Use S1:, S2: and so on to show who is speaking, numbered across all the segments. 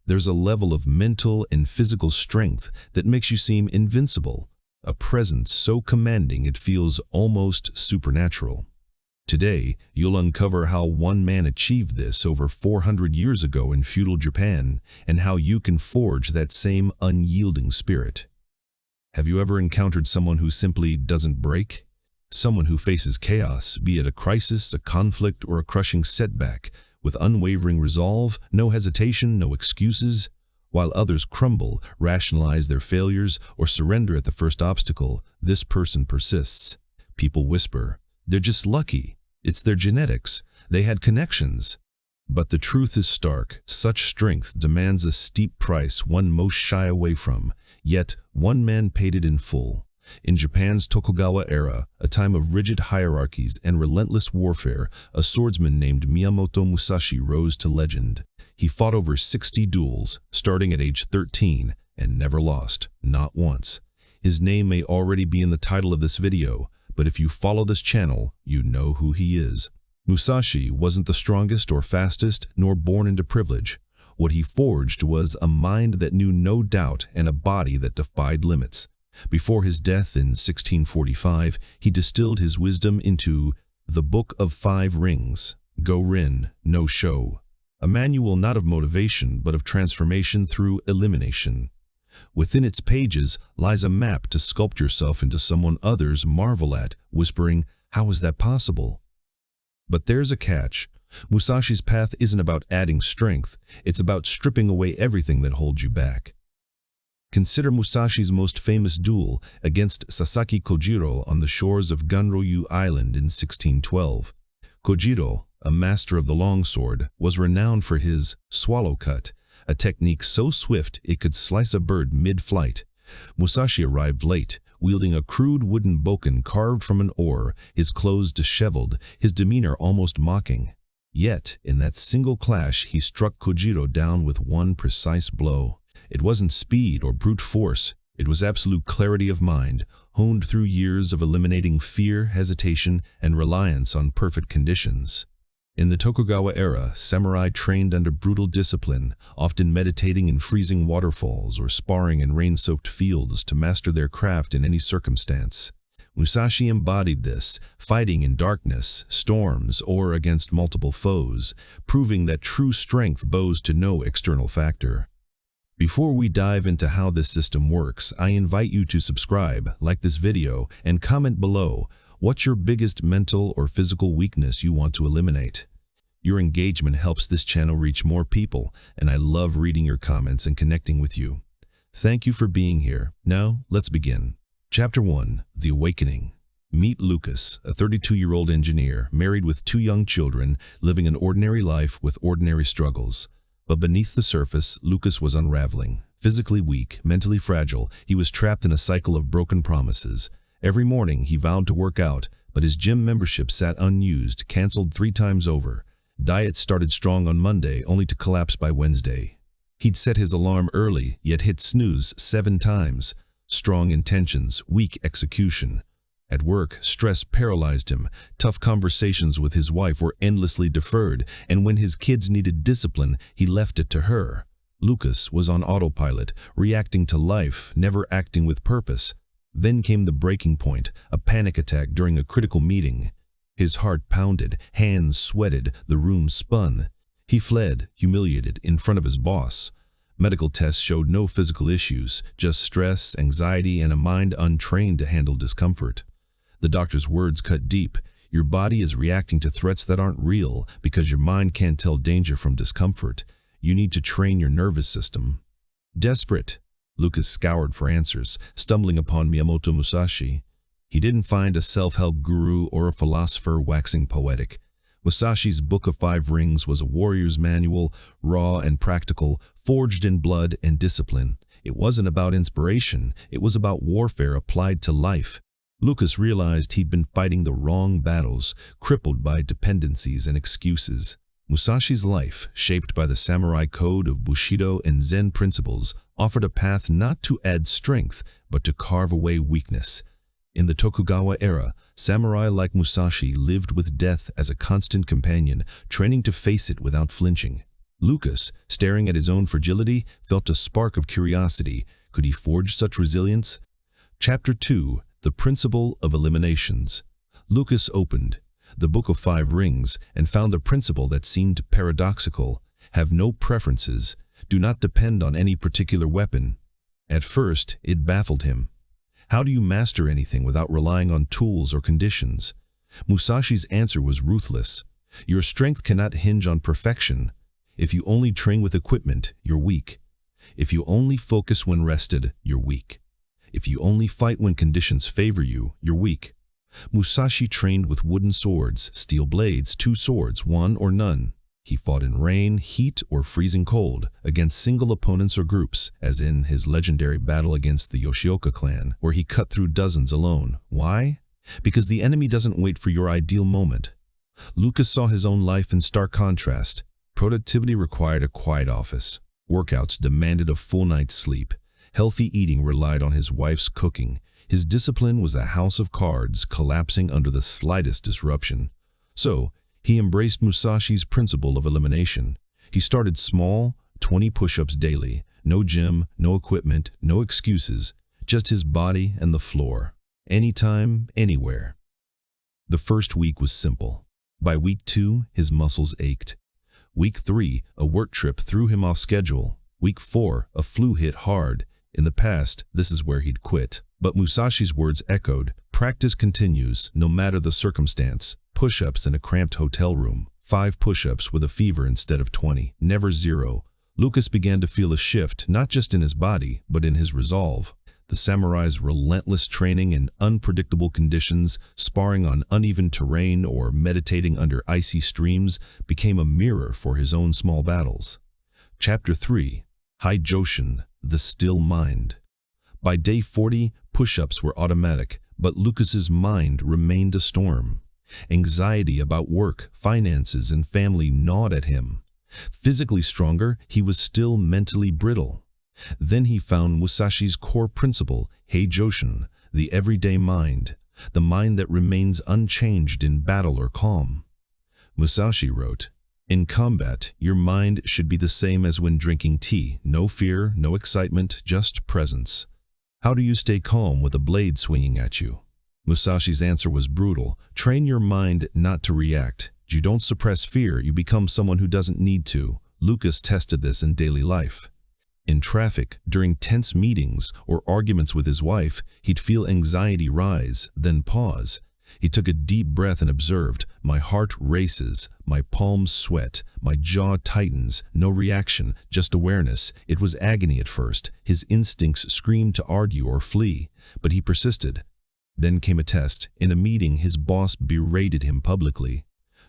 S1: There's a level of mental and physical strength that makes you seem invincible, a presence so commanding it feels almost supernatural. Today, you'll uncover how one man achieved this over 400 years ago in feudal Japan, and how you can forge that same unyielding spirit. Have you ever encountered someone who simply doesn't break? Someone who faces chaos, be it a crisis, a conflict, or a crushing setback, with unwavering resolve, no hesitation, no excuses? While others crumble, rationalize their failures, or surrender at the first obstacle, this person persists. People whisper, "They're just lucky. It's their genetics. They had connections." But the truth is stark. Such strength demands a steep price one most shy away from. Yet, one man paid it in full. In Japan's Tokugawa era, a time of rigid hierarchies and relentless warfare, a swordsman named Miyamoto Musashi rose to legend. He fought over 60 duels, starting at age 13, and never lost, not once. His name may already be in the title of this video, but if you follow this channel, you know who he is. Musashi wasn't the strongest or fastest, nor born into privilege. What he forged was a mind that knew no doubt and a body that defied limits. Before his death in 1645, he distilled his wisdom into the Book of Five Rings, Go-Rin, no Sho, a manual not of motivation but of transformation through elimination. Within its pages lies a map to sculpt yourself into someone others marvel at, whispering, "How is that possible?" But there's a catch. Musashi's path isn't about adding strength, it's about stripping away everything that holds you back. Consider Musashi's most famous duel against Sasaki Kojiro on the shores of Gunryu Island in 1612. Kojiro, a master of the longsword, was renowned for his swallow cut, a technique so swift it could slice a bird mid-flight. Musashi arrived late, wielding a crude wooden bokken carved from an oar, his clothes disheveled, his demeanor almost mocking. Yet, in that single clash, he struck Kojiro down with one precise blow. It wasn't speed or brute force, it was absolute clarity of mind, honed through years of eliminating fear, hesitation, and reliance on perfect conditions. In the Tokugawa era, samurai trained under brutal discipline, often meditating in freezing waterfalls or sparring in rain-soaked fields to master their craft in any circumstance. Musashi embodied this, fighting in darkness, storms, or against multiple foes, proving that true strength bows to no external factor. Before we dive into how this system works, I invite you to subscribe, like this video, and comment below. What's your biggest mental or physical weakness you want to eliminate? Your engagement helps this channel reach more people, and I love reading your comments and connecting with you. Thank you for being here. Now, let's begin. Chapter 1. The Awakening. Meet Lucas, a 32-year-old engineer, married with 2 young children, living an ordinary life with ordinary struggles. But beneath the surface, Lucas was unraveling. Physically weak, mentally fragile, he was trapped in a cycle of broken promises. Every morning, he vowed to work out, but his gym membership sat unused, canceled 3 times over. Diet started strong on Monday, only to collapse by Wednesday. He'd set his alarm early, yet hit snooze 7 times. Strong intentions, weak execution. At work, stress paralyzed him. Tough conversations with his wife were endlessly deferred, and when his kids needed discipline, he left it to her. Lucas was on autopilot, reacting to life, never acting with purpose. Then came the breaking point, a panic attack during a critical meeting. His heart pounded, hands sweated, the room spun. He fled, humiliated, in front of his boss. Medical tests showed no physical issues, just stress, anxiety, and a mind untrained to handle discomfort. The doctor's words cut deep. Your body is reacting to threats that aren't real because your mind can't tell danger from discomfort. You need to train your nervous system. Desperate, Lucas scoured for answers, stumbling upon Miyamoto Musashi. He didn't find a self-help guru or a philosopher waxing poetic. Musashi's Book of Five Rings was a warrior's manual, raw and practical, forged in blood and discipline. It wasn't about inspiration, it was about warfare applied to life. Lucas realized he'd been fighting the wrong battles, crippled by dependencies and excuses. Musashi's life, shaped by the samurai code of Bushido and Zen principles, offered a path not to add strength, but to carve away weakness. In the Tokugawa era, samurai like Musashi lived with death as a constant companion, training to face it without flinching. Lucas, staring at his own fragility, felt a spark of curiosity. Could he forge such resilience? Chapter 2. The Principle of Eliminations. Lucas opened the Book of Five Rings and found a principle that seemed paradoxical. Have no preferences. Do not depend on any particular weapon. At first, it baffled him. How do you master anything without relying on tools or conditions? Musashi's answer was ruthless. Your strength cannot hinge on perfection. If you only train with equipment, you're weak. If you only focus when rested, you're weak. If you only fight when conditions favor you, you're weak. Musashi trained with wooden swords, steel blades, two swords, one or none. He fought in rain, heat, or freezing cold, against single opponents or groups, as in his legendary battle against the Yoshioka clan, where he cut through dozens alone. Why? Because the enemy doesn't wait for your ideal moment. Lucas saw his own life in stark contrast. Productivity required a quiet office. Workouts demanded a full night's sleep. Healthy eating relied on his wife's cooking. His discipline was a house of cards, collapsing under the slightest disruption. So, he embraced Musashi's principle of elimination. He started small, 20 push-ups daily. No gym, no equipment, no excuses. Just his body and the floor. Anytime, anywhere. The first week was simple. By week 2, his muscles ached. Week 3, a work trip threw him off schedule. Week 4, a flu hit hard. In the past, this is where he'd quit. But Musashi's words echoed. Practice continues, no matter the circumstance. Push-ups in a cramped hotel room. 5 push-ups with a fever instead of 20. Never 0. Lucas began to feel a shift, not just in his body, but in his resolve. The samurai's relentless training in unpredictable conditions, sparring on uneven terrain or meditating under icy streams, became a mirror for his own small battles. Chapter 3. Heijoshin, the Still Mind. By day 40, push-ups were automatic, but Lucas's mind remained a storm. Anxiety about work, finances, and family gnawed at him. Physically stronger, he was still mentally brittle. Then he found Musashi's core principle, Heijoshin, the everyday mind, the mind that remains unchanged in battle or calm. Musashi wrote, "In combat, your mind should be the same as when drinking tea, no fear, no excitement, just presence. How do you stay calm with a blade swinging at you?" Musashi's answer was brutal. Train your mind not to react. You don't suppress fear, you become someone who doesn't need to. Lucas tested this in daily life. In traffic, during tense meetings or arguments with his wife, he'd feel anxiety rise, then pause. He took a deep breath and observed, my heart races, my palms sweat, my jaw tightens, no reaction, just awareness. It was agony at first. His instincts screamed to argue or flee, but he persisted. Then came a test. In a meeting, his boss berated him publicly.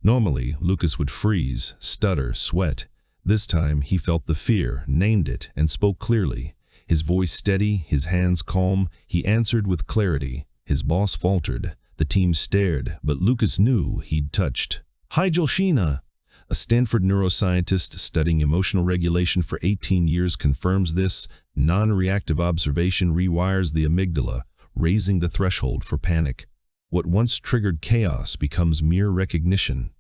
S1: Normally, Lucas would freeze, stutter, sweat. This time, he felt the fear, named it, and spoke clearly. His voice steady, his hands calm, he answered with clarity. His boss faltered. The team stared, but Lucas knew he'd touched Heijoshin. A Stanford neuroscientist studying emotional regulation for 18 years confirms this. Non-reactive observation rewires the amygdala, raising the threshold for panic. What once triggered chaos becomes mere recognition.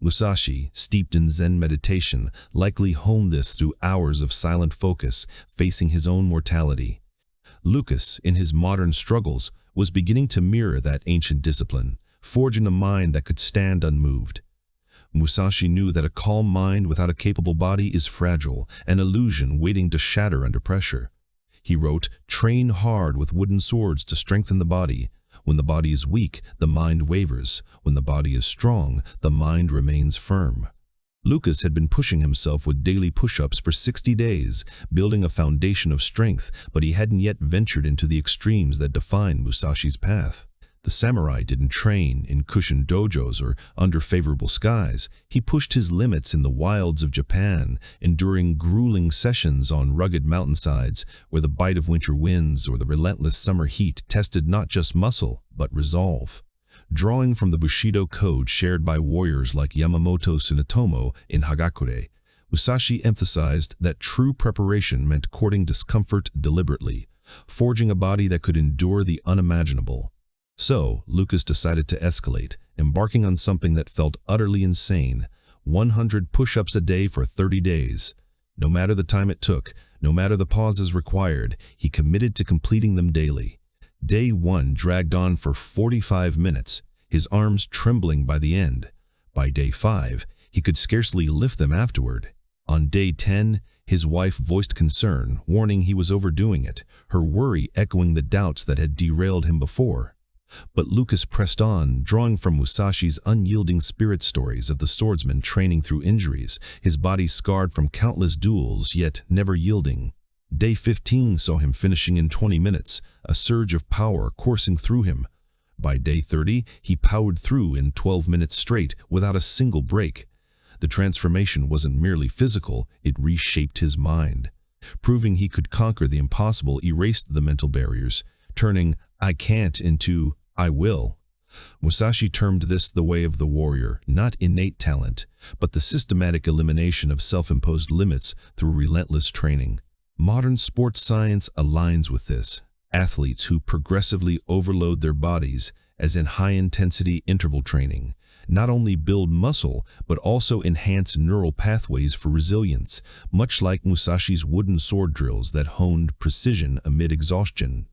S1: Musashi, steeped in Zen meditation, likely honed this through hours of silent focus, facing his own mortality. Lucas, in his modern struggles, was beginning to mirror that ancient discipline, forging a mind that could stand unmoved. Musashi knew that a calm mind without a capable body is fragile, an illusion waiting to shatter under pressure. He wrote, "Train hard with wooden swords to strengthen the body. When the body is weak, the mind wavers. When the body is strong, the mind remains firm." Lucas had been pushing himself with daily push-ups for 60 days, building a foundation of strength, but he hadn't yet ventured into the extremes that defined Musashi's path. The samurai didn't train in cushioned dojos or under favorable skies. He pushed his limits in the wilds of Japan, enduring grueling sessions on rugged mountainsides where the bite of winter winds or the relentless summer heat tested not just muscle, but resolve. Drawing from the Bushido code shared by warriors like Yamamoto Tsunetomo in Hagakure, Musashi emphasized that true preparation meant courting discomfort deliberately, forging a body that could endure the unimaginable. So, Lucas decided to escalate, embarking on something that felt utterly insane, 100 push-ups a day for 30 days. No matter the time it took, no matter the pauses required, he committed to completing them daily. Day 1 dragged on for 45 minutes, his arms trembling by the end. By day 5, he could scarcely lift them afterward. On day 10, his wife voiced concern, warning he was overdoing it, her worry echoing the doubts that had derailed him before. But Lucas pressed on, drawing from Musashi's unyielding spirit stories of the swordsman training through injuries, his body scarred from countless duels, yet never yielding. Day 15 saw him finishing in 20 minutes, a surge of power coursing through him. By day 30, he powered through in 12 minutes straight, without a single break. The transformation wasn't merely physical, it reshaped his mind. Proving he could conquer the impossible erased the mental barriers, turning "I can't" into "I will." Musashi termed this the way of the warrior, not innate talent, but the systematic elimination of self-imposed limits through relentless training. Modern sports science aligns with this. Athletes who progressively overload their bodies, as in high-intensity interval training, not only build muscle, but also enhance neural pathways for resilience, much like Musashi's wooden sword drills that honed precision amid exhaustion.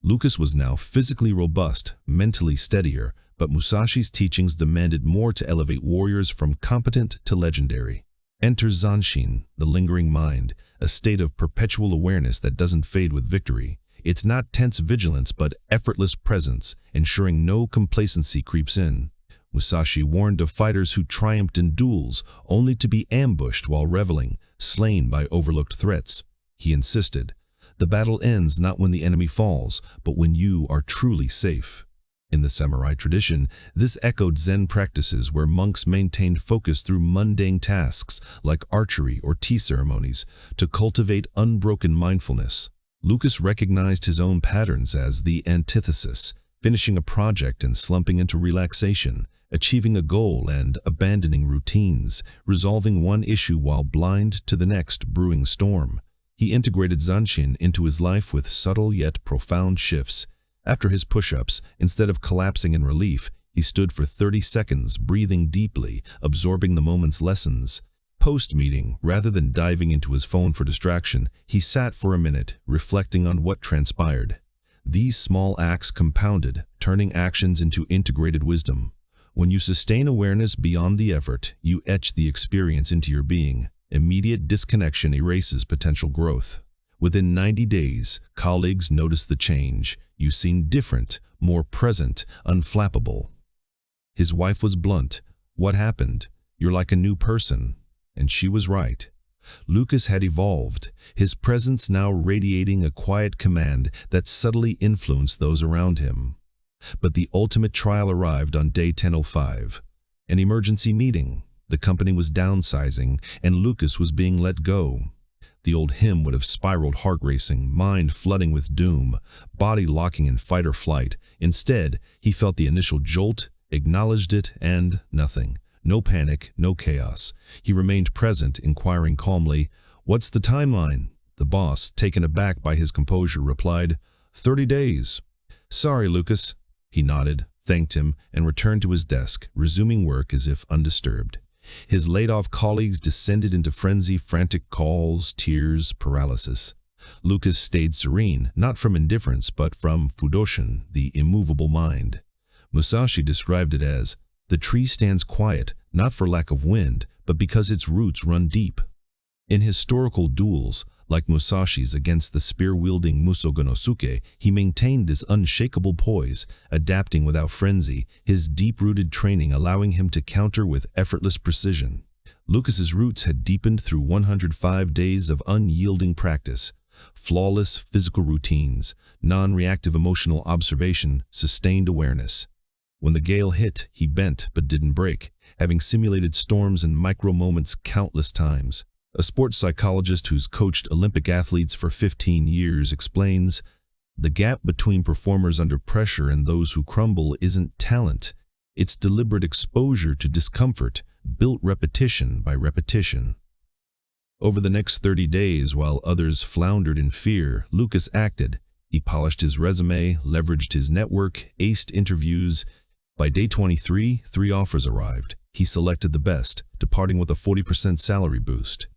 S1: Lucas was now physically robust, mentally steadier, but Musashi's teachings demanded more to elevate warriors from competent to legendary. Enter Zanshin, the lingering mind, a state of perpetual awareness that doesn't fade with victory. It's not tense vigilance, but effortless presence, ensuring no complacency creeps in. Musashi warned of fighters who triumphed in duels, only to be ambushed while reveling, slain by overlooked threats. He insisted, "The battle ends not when the enemy falls, but when you are truly safe." In the samurai tradition, this echoed Zen practices where monks maintained focus through mundane tasks like archery or tea ceremonies to cultivate unbroken mindfulness. Lucas recognized his own patterns as the antithesis, finishing a project and slumping into relaxation, achieving a goal and abandoning routines, resolving one issue while blind to the next brewing storm. He integrated Zanshin into his life with subtle yet profound shifts. After his push-ups, instead of collapsing in relief, he stood for 30 seconds, breathing deeply, absorbing the moment's lessons. Post-meeting, rather than diving into his phone for distraction, he sat for a minute, reflecting on what transpired. These small acts compounded, turning actions into integrated wisdom. When you sustain awareness beyond the effort, you etch the experience into your being. Immediate disconnection erases potential growth. Within 90 days, colleagues noticed the change. You seemed different, more present, unflappable. His wife was blunt. "What happened? You're like a new person." And she was right. Lucas had evolved, his presence now radiating a quiet command that subtly influenced those around him. But the ultimate trial arrived on day 10:05. An emergency meeting. The company was downsizing, and Lucas was being let go. The old him would have spiraled, heart racing, mind flooding with doom, body locking in fight or flight. Instead, he felt the initial jolt, acknowledged it, and nothing. No panic, no chaos. He remained present, inquiring calmly, "What's the timeline?" The boss, taken aback by his composure, replied, 30 days. "Sorry, Lucas." He nodded, thanked him, and returned to his desk, resuming work as if undisturbed. His laid-off colleagues descended into frenzy, frantic calls, tears, paralysis. Lucas stayed serene, not from indifference, but from Fudoshin, the immovable mind. Musashi described it as, "The tree stands quiet, not for lack of wind, but because its roots run deep." In historical duels, like Musashi's against the spear-wielding Musogonosuke, he maintained this unshakable poise, adapting without frenzy, his deep-rooted training allowing him to counter with effortless precision. Lucas's roots had deepened through 105 days of unyielding practice. Flawless physical routines, non-reactive emotional observation, sustained awareness. When the gale hit, he bent but didn't break, having simulated storms and micro-moments countless times. A sports psychologist who's coached Olympic athletes for 15 years explains, "The gap between performers under pressure and those who crumble isn't talent. It's deliberate exposure to discomfort, built repetition by repetition." Over the next 30 days, while others floundered in fear, Lucas acted. He polished his resume, leveraged his network, aced interviews. By day 23, 3 offers arrived. He selected the best, departing with a 40% salary boost.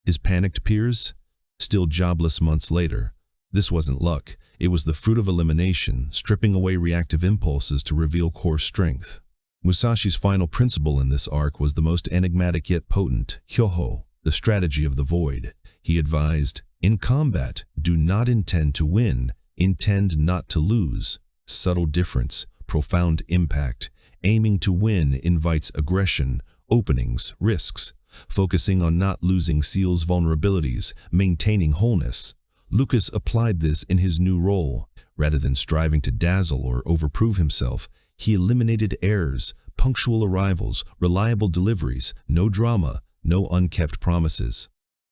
S1: His panicked peers? Still jobless months later. This wasn't luck. It was the fruit of elimination, stripping away reactive impulses to reveal core strength. Musashi's final principle in this arc was the most enigmatic yet potent, Hyoho, the strategy of the void. He advised, in combat, do not intend to win, intend not to lose. Subtle difference, profound impact. Aiming to win invites aggression, openings, risks. Focusing on not losing seals vulnerabilities, maintaining wholeness. Lucas applied this in his new role. Rather than striving to dazzle or overprove himself, he eliminated errors, punctual arrivals, reliable deliveries, no drama, no unkept promises.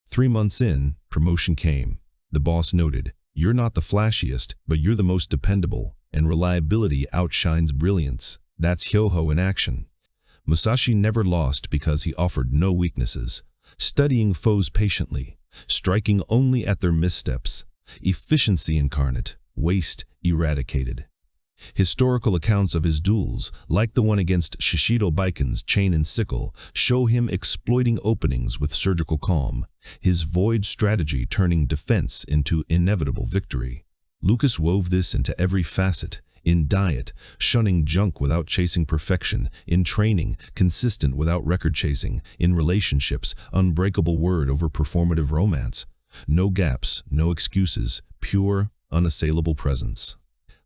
S1: 3 months in, promotion came. The boss noted, "You're not the flashiest, but you're the most dependable, and reliability outshines brilliance." That's Hyoho in action. Musashi never lost because he offered no weaknesses, studying foes patiently, striking only at their missteps, efficiency incarnate, waste eradicated. Historical accounts of his duels, like the one against Shishido Baiken's chain and sickle, show him exploiting openings with surgical calm, his void strategy turning defense into inevitable victory. Lucas wove this into every facet. In diet, shunning junk without chasing perfection. In training, consistent without record chasing. In relationships, unbreakable word over performative romance. No gaps, no excuses, pure, unassailable presence.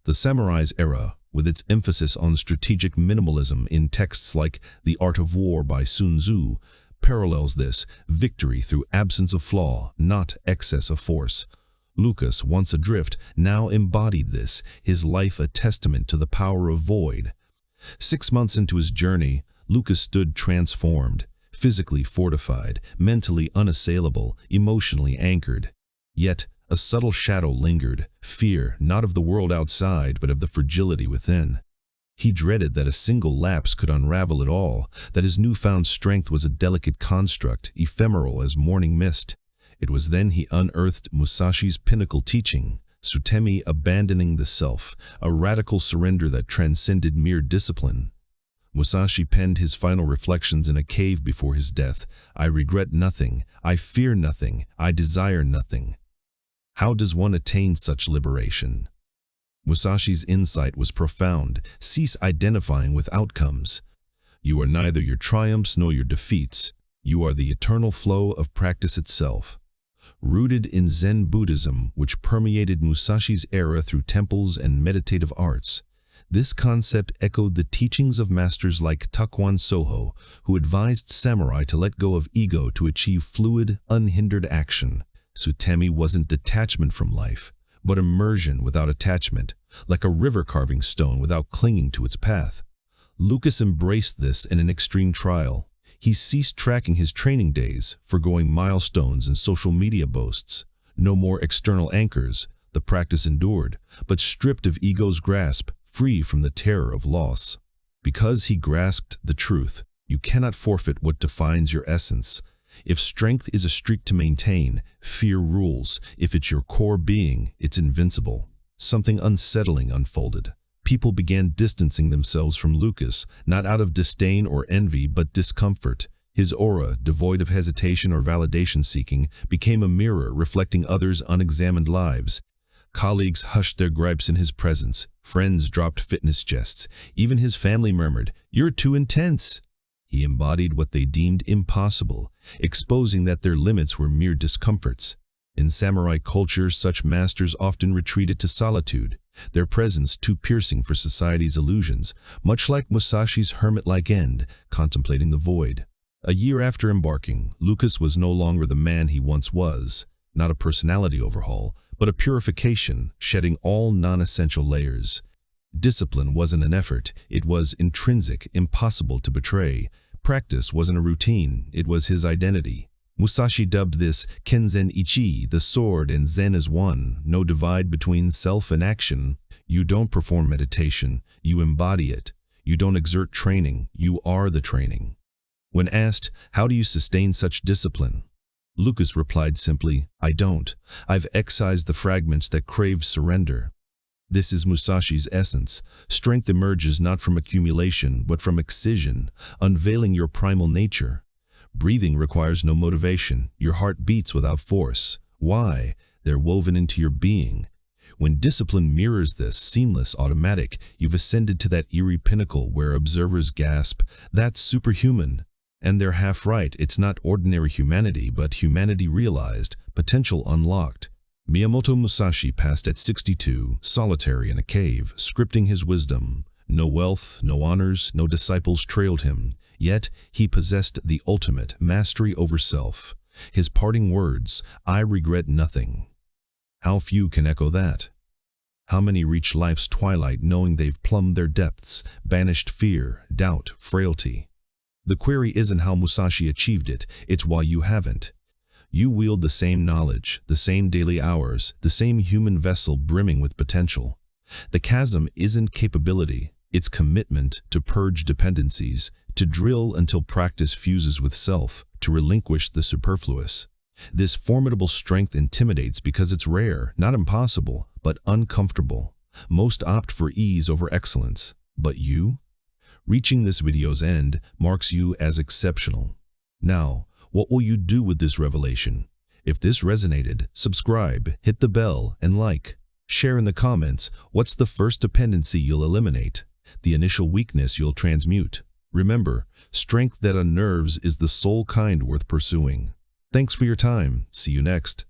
S1: The samurai's era, with its emphasis on strategic minimalism in texts like The Art of War by Sun Tzu, parallels this: victory through absence of flaw, not excess of force. Lucas, once adrift, now embodied this, his life a testament to the power of void. 6 months into his journey, Lucas stood transformed, physically fortified, mentally unassailable, emotionally anchored. Yet, a subtle shadow lingered, fear not of the world outside, but of the fragility within. He dreaded that a single lapse could unravel it all, that his newfound strength was a delicate construct, ephemeral as morning mist. It was then he unearthed Musashi's pinnacle teaching, Sutemi, abandoning the self, a radical surrender that transcended mere discipline. Musashi penned his final reflections in a cave before his death. I regret nothing, I fear nothing, I desire nothing. How does one attain such liberation? Musashi's insight was profound. Cease identifying with outcomes. You are neither your triumphs nor your defeats. You are the eternal flow of practice itself. Rooted in Zen Buddhism, which permeated Musashi's era through temples and meditative arts, this concept echoed the teachings of masters like Takuan Soho, who advised samurai to let go of ego to achieve fluid, unhindered action. Sutemi wasn't detachment from life, but immersion without attachment, like a river carving stone without clinging to its path. Lucas embraced this in an extreme trial. He ceased tracking his training days, forgoing milestones and social media boasts. No more external anchors, the practice endured, but stripped of ego's grasp, free from the terror of loss. Because he grasped the truth, you cannot forfeit what defines your essence. If strength is a streak to maintain, fear rules. If it's your core being, it's invincible. Something unsettling unfolded. People began distancing themselves from Lucas, not out of disdain or envy, but discomfort. His aura, devoid of hesitation or validation-seeking, became a mirror reflecting others' unexamined lives. Colleagues hushed their gripes in his presence. Friends dropped fitness jests. Even his family murmured, "You're too intense." He embodied what they deemed impossible, exposing that their limits were mere discomforts. In samurai culture, such masters often retreated to solitude, their presence too piercing for society's illusions, much like Musashi's hermit-like end, contemplating the void. A year after embarking, Lucas was no longer the man he once was, not a personality overhaul, but a purification, shedding all non-essential layers. Discipline wasn't an effort, it was intrinsic, impossible to betray. Practice wasn't a routine, it was his identity. Musashi dubbed this Kenzen Ichi, the sword and Zen as one, no divide between self and action. You don't perform meditation, you embody it. You don't exert training, you are the training. When asked, how do you sustain such discipline? Lucas replied simply, I don't. I've excised the fragments that crave surrender. This is Musashi's essence. Strength emerges not from accumulation, but from excision, unveiling your primal nature. Breathing requires no motivation. Your heart beats without force. Why? They're woven into your being. When discipline mirrors this seamless automatic, you've ascended to that eerie pinnacle where observers gasp, "That's superhuman." And they're half right. It's not ordinary humanity, but humanity realized, potential unlocked. Miyamoto Musashi passed at 62, solitary in a cave, scripting his wisdom. No wealth, no honors, no disciples trailed him. Yet he possessed the ultimate mastery over self. His parting words, "I regret nothing." How few can echo that? How many reach life's twilight knowing they've plumbed their depths, banished fear, doubt, frailty? The query isn't how Musashi achieved it, it's why you haven't. You wield the same knowledge, the same daily hours, the same human vessel brimming with potential. The chasm isn't capability, it's commitment to purge dependencies, to drill until practice fuses with self, to relinquish the superfluous. This formidable strength intimidates because it's rare, not impossible, but uncomfortable. Most opt for ease over excellence. But you? Reaching this video's end marks you as exceptional. Now, what will you do with this revelation? If this resonated, subscribe, hit the bell, and like. Share in the comments, what's the first dependency you'll eliminate? The initial weakness you'll transmute? Remember, strength that unnerves is the sole kind worth pursuing. Thanks for your time. See you next.